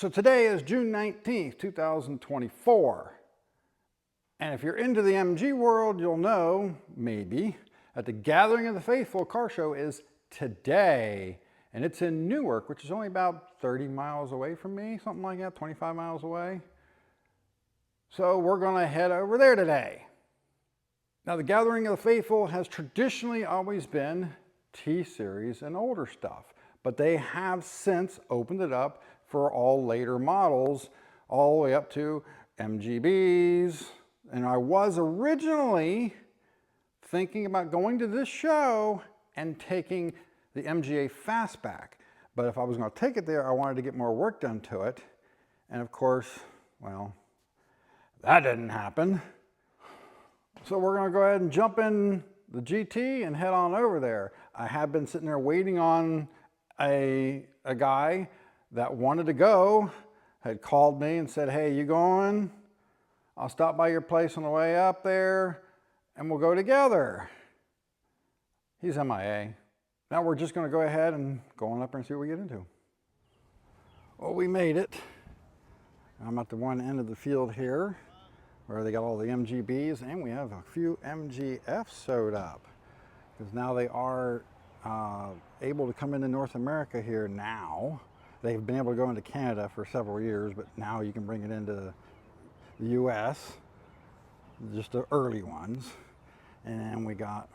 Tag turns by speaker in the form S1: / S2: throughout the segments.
S1: So today is June 19th, 2024. And if you're into the MG world, you'll know, maybe, that the Gathering of the Faithful car show is today. And it's in Newark, which is only about 30 miles away from me, something like that, 25 miles away. So we're gonna head over there today. Now, the Gathering of the Faithful has traditionally always been T-Series and older stuff, but they have since opened it up for all later models, all the way up to MGBs. And I was originally thinking about going to this show and taking the MGA Fastback. But if I was going to take it there, I wanted to get more work done to it. And of course, well, that didn't happen. So we're going to go ahead and jump in the GT and head on over there. I have been sitting there waiting on a guy that wanted to go, had called me and said, hey, you going? I'll stop by your place on the way up there and we'll go together. He's MIA. Now we're just going to go ahead and go on up there and see what we get into. Well, we made it. I'm at the one end of the field here where they got all the MGBs, and we have a few MGFs sewed up because now they are able to come into North America here now. They've been able to go into Canada for several years, but now you can bring it into the US, just the early ones. And we got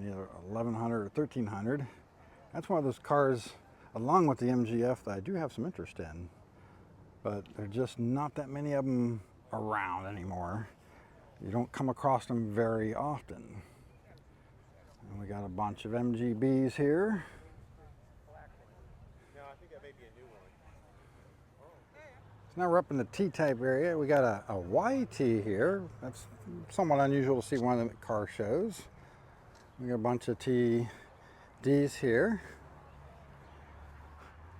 S1: either 1100 or 1300. That's one of those cars, along with the MGF, that I do have some interest in, but there's just not that many of them around anymore. You don't come across them very often. And we got a bunch of MGBs here. So now we're up in the T-type area. We got a YT here. That's somewhat unusual to see one of them at car shows. We got a bunch of TDs here.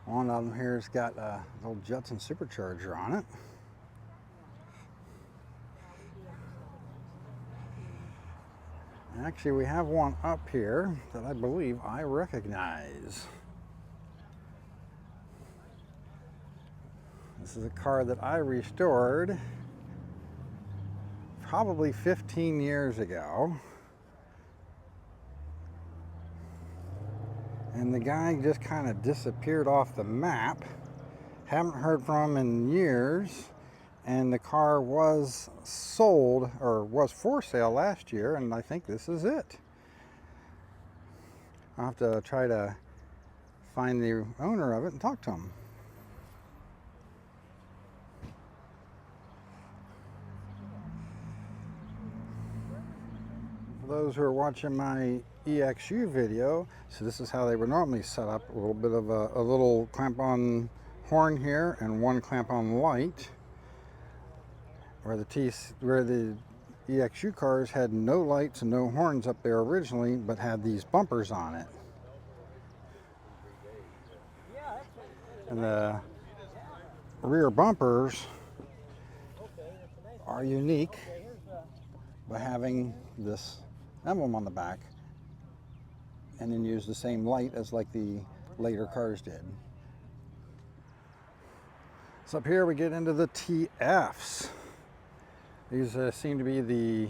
S1: One of them here's got an old Jetson supercharger on it. Actually, we have one up here that I believe I recognize. This is a car that I restored probably 15 years ago. And the guy just kind of disappeared off the map. Haven't heard from him in years. And the car was sold, or was for sale last year, and I think this is it. I'll have to try to find the owner of it and talk to him. For those who are watching my EXU video, so this is how they were normally set up. A little bit of a little clamp-on horn here and one clamp-on light. Where the EXU cars had no lights and no horns up there originally, but had these bumpers on it. And the rear bumpers are unique by having this emblem on the back, and then use the same light as like the later cars did. So up here we get into the TFs. These seem to be the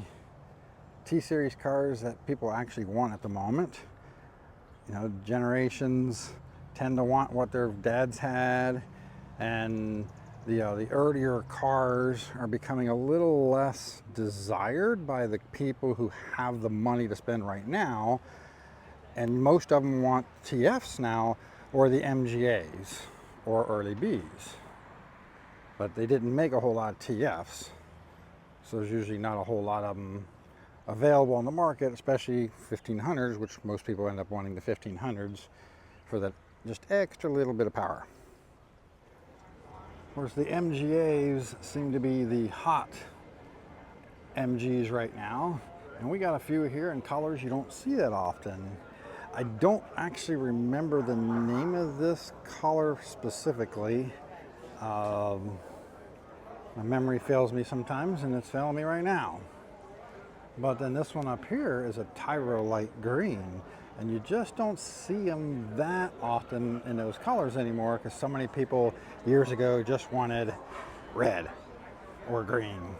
S1: T-Series cars that people actually want at the moment. You know, generations tend to want what their dads had, and the earlier cars are becoming a little less desired by the people who have the money to spend right now, and most of them want TFs now, or the MGAs, or early Bs. But they didn't make a whole lot of TFs. So there's usually not a whole lot of them available on the market, especially 1500s, which most people end up wanting the 1500s for that just extra little bit of power. Of course, the MGAs seem to be the hot MGs right now. And we got a few here in colors you don't see that often. I don't actually remember the name of this color specifically. My memory fails me sometimes, and it's failing me right now. But then this one up here is a Tyro light green. And you just don't see them that often in those colors anymore because so many people years ago just wanted red or green.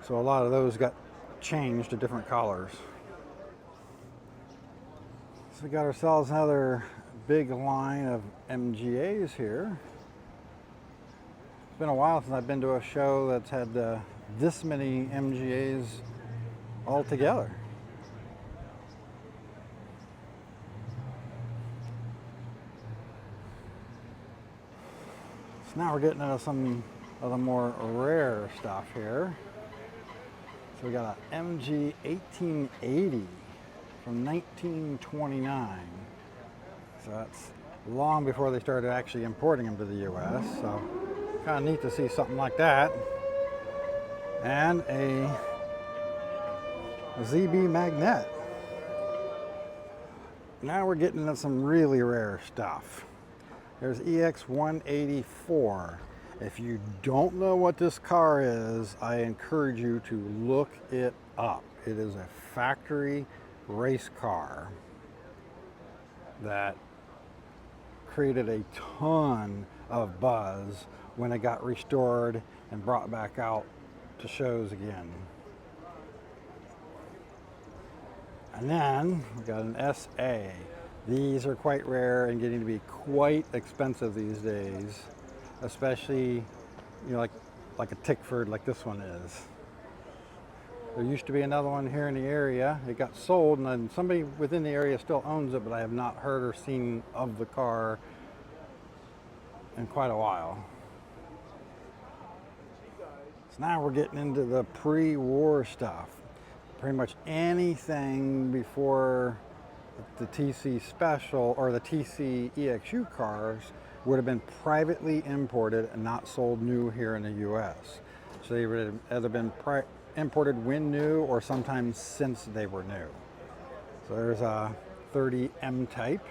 S1: So a lot of those got changed to different colors. So we got ourselves another big line of MGAs here. It's been a while since I've been to a show that's had this many MGAs all together. So now we're getting into some of the more rare stuff here. So we got a MG 1880 from 1929. So that's long before they started actually importing them to the US. So kind of neat to see something like that. And a ZB Magnet. Now we're getting into some really rare stuff. There's EX184. If you don't know what this car is, I encourage you to look it up. It is a factory race car that created a ton of buzz when it got restored and brought back out to shows again. And then we got an SA. These are quite rare and getting to be quite expensive these days, especially, you know, like a Tickford like this one is. There used to be another one here in the area. It got sold, and then somebody within the area still owns it, but I have not heard or seen of the car in quite a while. So now we're getting into the pre-war stuff. Pretty much anything before the TC Special or the TC EXU cars would have been privately imported and not sold new here in the US. So they would have either been imported when new or sometimes since they were new. So there's a 30 M-type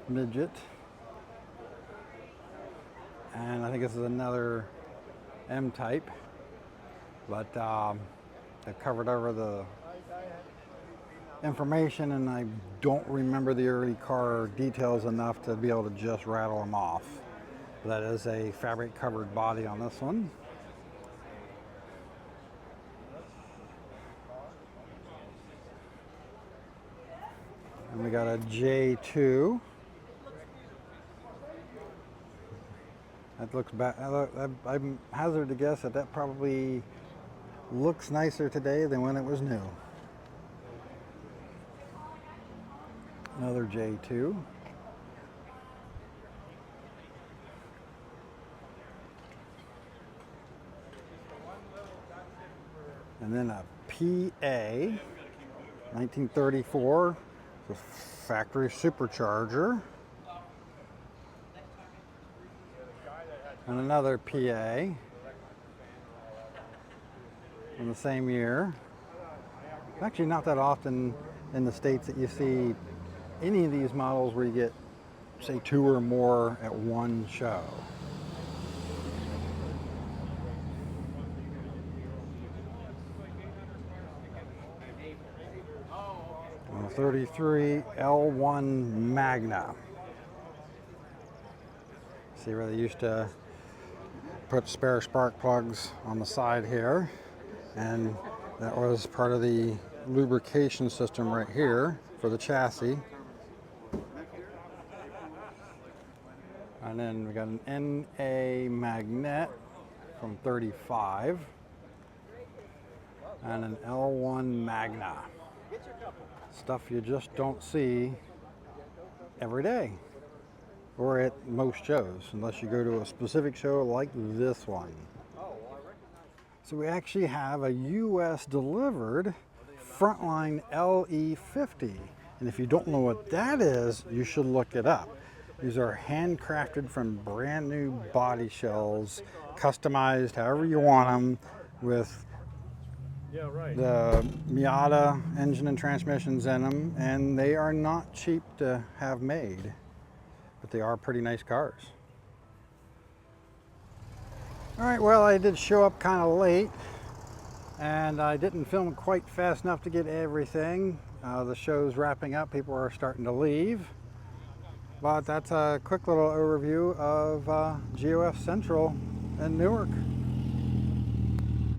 S1: midget. And I think this is another M-type, but they've covered over the information, and I don't remember the early car details enough to be able to just rattle them off. That is a fabric covered body on this one. And we got a J2. That looks back. I'm hazard to guess that probably looks nicer today than when it was new. Another J2. And then a PA, 1934, the factory supercharger. And another PA in the same year. Actually not that often in the States that you see any of these models where you get, say, 2 or more at one show. And a 33 L1 Magna. See where they used to put spare spark plugs on the side here, and that was part of the lubrication system right here for the chassis. And then we got an NA Magnet from 35 and an L1 Magna. Stuff you just don't see every day or at most shows, unless you go to a specific show like this one. So we actually have a US delivered Frontline LE50. And if you don't know what that is, you should look it up. These are handcrafted from brand new body shells, customized however you want them, with the Miata engine and transmissions in them, and they are not cheap to have made, but they are pretty nice cars. All right, well, I did show up kind of late, And I didn't film quite fast enough to get everything. The show's wrapping up, people are starting to leave. But that's a quick little overview of GOF Central in Newark.